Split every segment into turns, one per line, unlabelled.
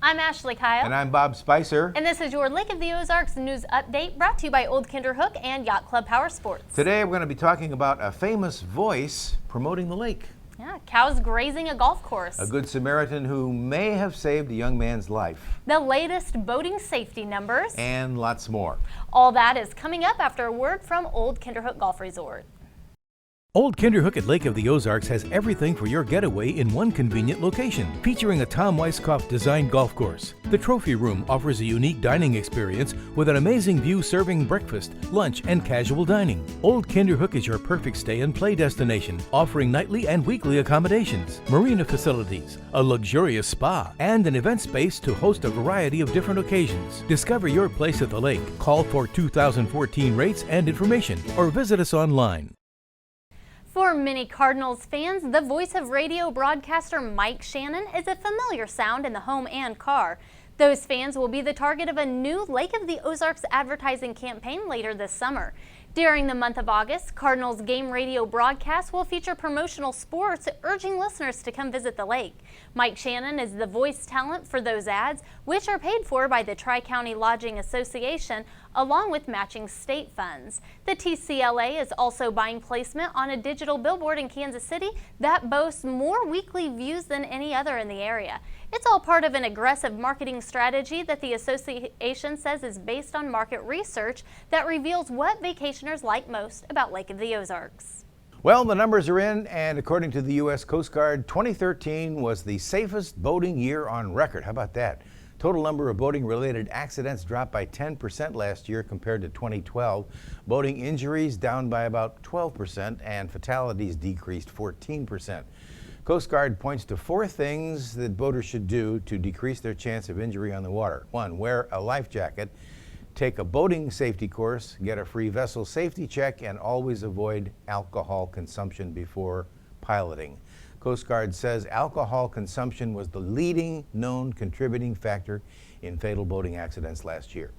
I'm Ashley Kyle.
And I'm Bob Spicer.
And this is your Lake of the Ozarks news update brought to you by Old Kinderhook and Yacht Club Power Sports.
Today we're going to be talking about a famous voice promoting the lake.
Yeah, cows grazing a golf course.
A good Samaritan who may have saved a young man's life.
The latest boating safety numbers.
And lots more.
All that is coming up after a word from Old Kinderhook Golf Resort.
Old Kinderhook at Lake of the Ozarks has everything for your getaway in one convenient location, featuring a Tom Weisskopf-designed golf course. The Trophy Room offers a unique dining experience with an amazing view serving breakfast, lunch, and casual dining. Old Kinderhook is your perfect stay and play destination, offering nightly and weekly accommodations, marina facilities, a luxurious spa, and an event space to host a variety of different occasions. Discover your place at the lake. Call for 2014 rates and information, or visit us online.
For many Cardinals fans, the voice of radio broadcaster Mike Shannon is a familiar sound in the home and car. Those fans will be the target of a new Lake of the Ozarks advertising campaign later this summer. During the month of August, Cardinals game radio broadcasts will feature promotional sports, urging listeners to come visit the lake. Mike Shannon is the voice talent for those ads, which are paid for by the Tri-County Lodging Association, along with matching state funds. The TCLA is also buying placement on a digital billboard in Kansas City that boasts more weekly views than any other in the area. It's all part of an aggressive marketing strategy that the association says is based on market research that reveals what vacationers like most about Lake of the Ozarks.
Well, the numbers are in, and according to the U.S. Coast Guard, 2013 was the safest boating year on record. How about that? Total number of boating-related accidents dropped by 10% last year compared to 2012. Boating injuries down by about 12%, and fatalities decreased 14%. Coast Guard points to 4 things that boaters should do to decrease their chance of injury on the water. 1, wear a life jacket, take a boating safety course, get a free vessel safety check, and always avoid alcohol consumption before piloting. Coast Guard says alcohol consumption was the leading known contributing factor in fatal boating accidents last year.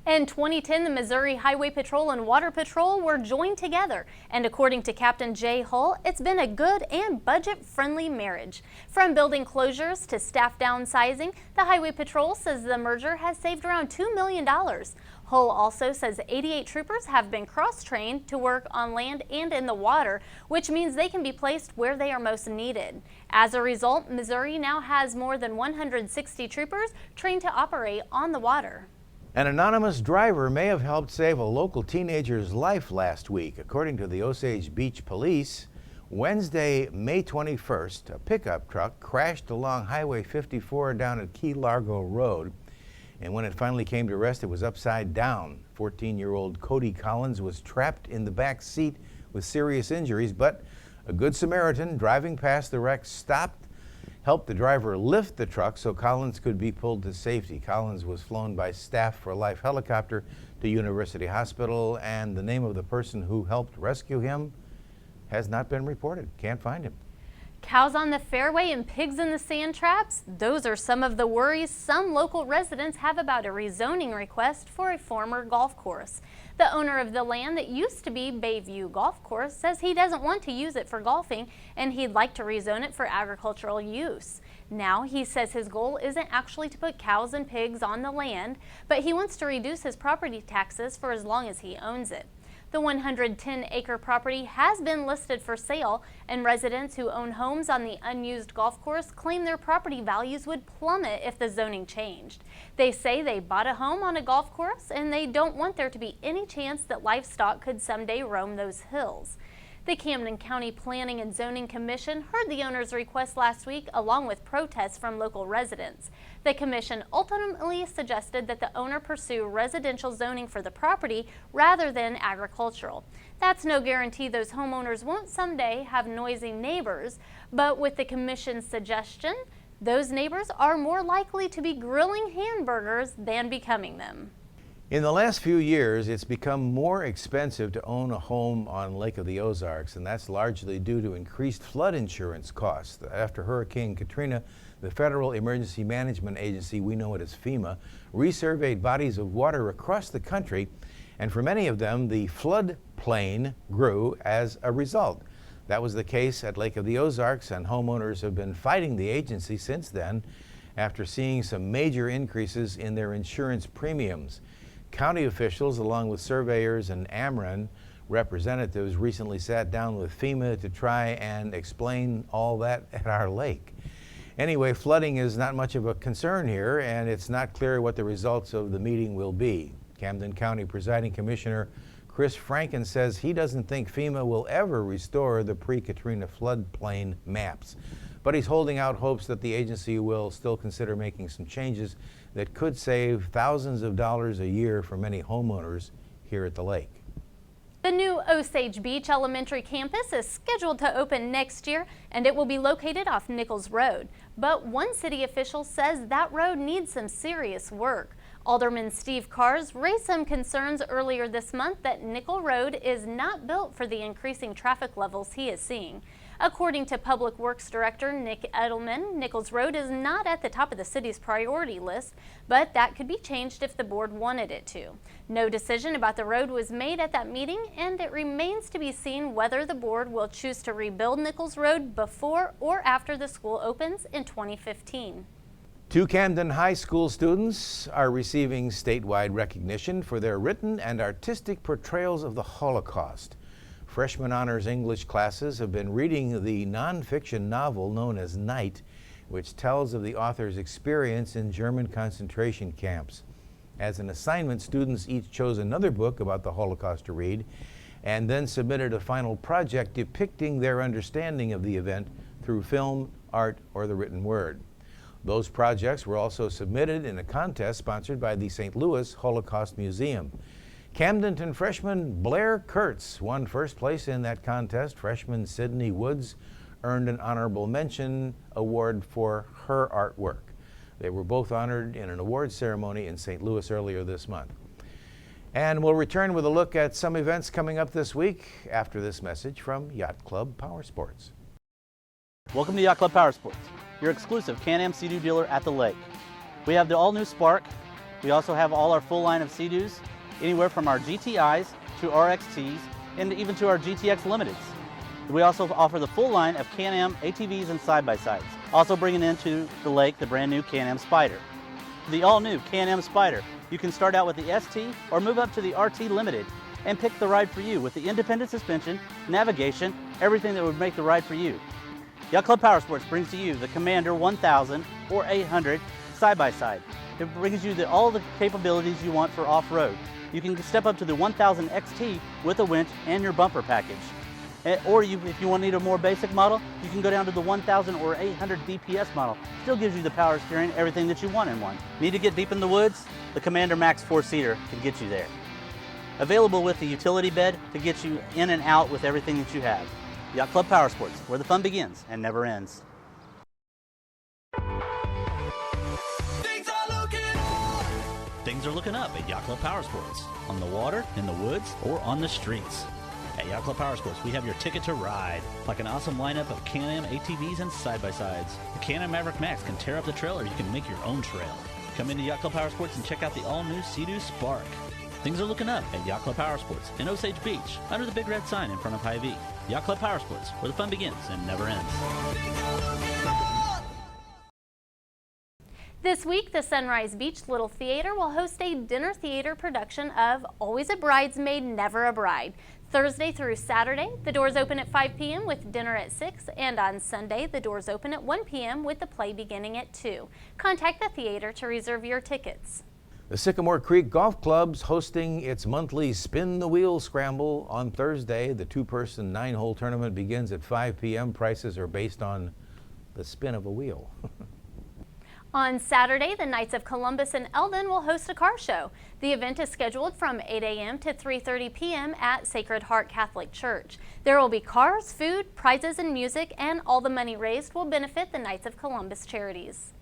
In 2010, the Missouri Highway Patrol and Water Patrol were joined together, and according to Captain Jay Hull, it's been a good and budget-friendly marriage. From building closures to staff downsizing, the Highway Patrol says the merger has saved around $2 million. Hull also says 88 troopers have been cross-trained to work on land and in the water, which means they can be placed where they are most needed. As a result, Missouri now has more than 160 troopers trained to operate on the water.
An anonymous driver may have helped save a local teenager's life last week. According to the Osage Beach Police, Wednesday, May 21st, a pickup truck crashed along Highway 54 down at Key Largo Road. And when it finally came to rest, it was upside down. 14-year-old Cody Collins was trapped in the back seat with serious injuries, but a good Samaritan driving past the wreck stopped, helped the driver lift the truck so Collins could be pulled to safety. Collins was flown by Staff for Life helicopter to University Hospital, and the name of the person who helped rescue him has not been reported. Can't find him.
Cows on the fairway and pigs in the sand traps? Those are some of the worries some local residents have about a rezoning request for a former golf course. The owner of the land that used to be Bayview Golf Course says he doesn't want to use it for golfing and he'd like to rezone it for agricultural use. Now he says his goal isn't actually to put cows and pigs on the land, but he wants to reduce his property taxes for as long as he owns it. The 110-acre property has been listed for sale, and residents who own homes on the unused golf course claim their property values would plummet if the zoning changed. They say they bought a home on a golf course and they don't want there to be any chance that livestock could someday roam those hills. The Camden County Planning and Zoning Commission heard the owner's request last week, along with protests from local residents. The commission ultimately suggested that the owner pursue residential zoning for the property rather than agricultural. That's no guarantee those homeowners won't someday have noisy neighbors, but with the commission's suggestion, those neighbors are more likely to be grilling hamburgers than becoming them.
In the last few years, it's become more expensive to own a home on Lake of the Ozarks, and that's largely due to increased flood insurance costs. After Hurricane Katrina, the Federal Emergency Management Agency, we know it as FEMA, resurveyed bodies of water across the country, and for many of them, the floodplain grew as a result. That was the case at Lake of the Ozarks, and homeowners have been fighting the agency since then. after seeing some major increases in their insurance premiums. County officials, along with surveyors and Ameren representatives, recently sat down with FEMA to try and explain all that at our lake. Anyway, flooding is not much of a concern here, and it's not clear what the results of the meeting will be. Camden County Presiding Commissioner Chris Franken says he doesn't think FEMA will ever restore the pre-Katrina floodplain maps, but he's holding out hopes that the agency will still consider making some changes that could save thousands of dollars a year for many homeowners here at the lake.
The new Osage Beach Elementary campus is scheduled to open next year, and it will be located off Nichols Road. But one city official says that road needs some serious work. Alderman Steve Kars raised some concerns earlier this month that Nickel Road is not built for the increasing traffic levels he is seeing. According to Public Works Director Nick Edelman, Nichols Road is not at the top of the city's priority list, but that could be changed if the board wanted it to. No decision about the road was made at that meeting, and it remains to be seen whether the board will choose to rebuild Nichols Road before or after the school opens in 2015.
Two Camden High School students are receiving statewide recognition for their written and artistic portrayals of the Holocaust. Freshman honors English classes have been reading the nonfiction novel known as Night, which tells of the author's experience in German concentration camps. As an assignment, students each chose another book about the Holocaust to read and then submitted a final project depicting their understanding of the event through film, art, or the written word. Those projects were also submitted in a contest sponsored by the St. Louis Holocaust Museum. Camdenton freshman Blair Kurtz won first place in that contest. Freshman Sydney Woods earned an honorable mention award for her artwork. They were both honored in an awards ceremony in St. Louis earlier this month. And we'll return with a look at some events coming up this week after this message from Yacht Club Power Sports.
Welcome to Yacht Club Power Sports, your exclusive Can-Am Sea-Doo dealer at the lake. We have the all-new Spark. We also have all our full line of Sea-Doos, anywhere from our GTIs to RXTs and even to our GTX Limiteds. We also offer the full line of Can-Am ATVs and side-by-sides. Also bringing into the lake the brand new Can-Am Spyder. The all-new Can-Am Spyder, you can start out with the ST or move up to the RT Limited and pick the ride for you with the independent suspension, navigation, everything that would make the ride for you. Yacht Club Power Sports brings to you the Commander 1000 or 800 side-by-side. It brings you all the capabilities you want for off-road. You can step up to the 1000 XT with a winch and your bumper package. Or if you want to need a more basic model, you can go down to the 1000 or 800 DPS model. Still gives you the power steering, everything that you want in one. Need to get deep in the woods? The Commander Max 4-seater can get you there. Available with the utility bed to get you in and out with everything that you have. Yacht Club Power Sports, where the fun begins and never ends.
Things are looking up at Yacht Club Power Sports. On the water, in the woods, or on the streets. At Yacht Club Power Sports, we have your ticket to ride. Like an awesome lineup of Can-Am ATVs and side-by-sides. The Can-Am Maverick Max can tear up the trail, or you can make your own trail. Come into Yacht Club Power Sports and check out the all-new Sea-Doo Spark. Things are looking up at Yacht Club Power Sports in Osage Beach, under the big red sign in front of Hy-Vee. Yacht Club Power Sports, where the fun begins and never ends.
This week, the Sunrise Beach Little Theater will host a dinner theater production of Always a Bridesmaid, Never a Bride. Thursday through Saturday, the doors open at 5 p.m. with dinner at 6, and on Sunday, the doors open at 1 p.m. with the play beginning at 2. Contact the theater to reserve your tickets.
The Sycamore Creek Golf Club's hosting its monthly Spin the Wheel Scramble on Thursday. The two-person 9-hole tournament begins at 5 p.m. Prices are based on the spin of a wheel.
On Saturday, the Knights of Columbus and Eldon will host a car show. The event is scheduled from 8 a.m. to 3:30 p.m. at Sacred Heart Catholic Church. There will be cars, food, prizes, and music, and all the money raised will benefit the Knights of Columbus charities.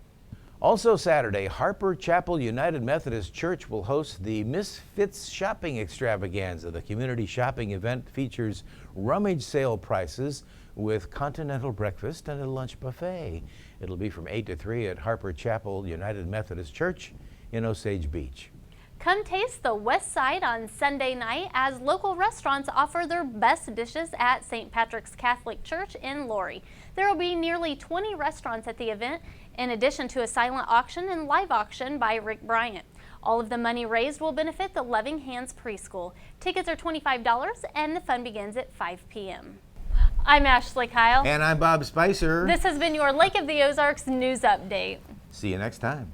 Also Saturday, Harper Chapel United Methodist Church will host the Misfits Shopping Extravaganza. The community shopping event features rummage sale prices with continental breakfast and a lunch buffet. It'll be from 8 to 3 at Harper Chapel United Methodist Church in Osage Beach.
Come taste the West Side on Sunday night as local restaurants offer their best dishes at St. Patrick's Catholic Church in Laurie. There will be nearly 20 restaurants at the event, in addition to a silent auction and live auction by Rick Bryant. All of the money raised will benefit the Loving Hands Preschool. Tickets are $25 and the fun begins at 5 p.m. I'm Ashley Kyle.
And I'm Bob Spicer.
This has been your Lake of the Ozarks News Update.
See you next time.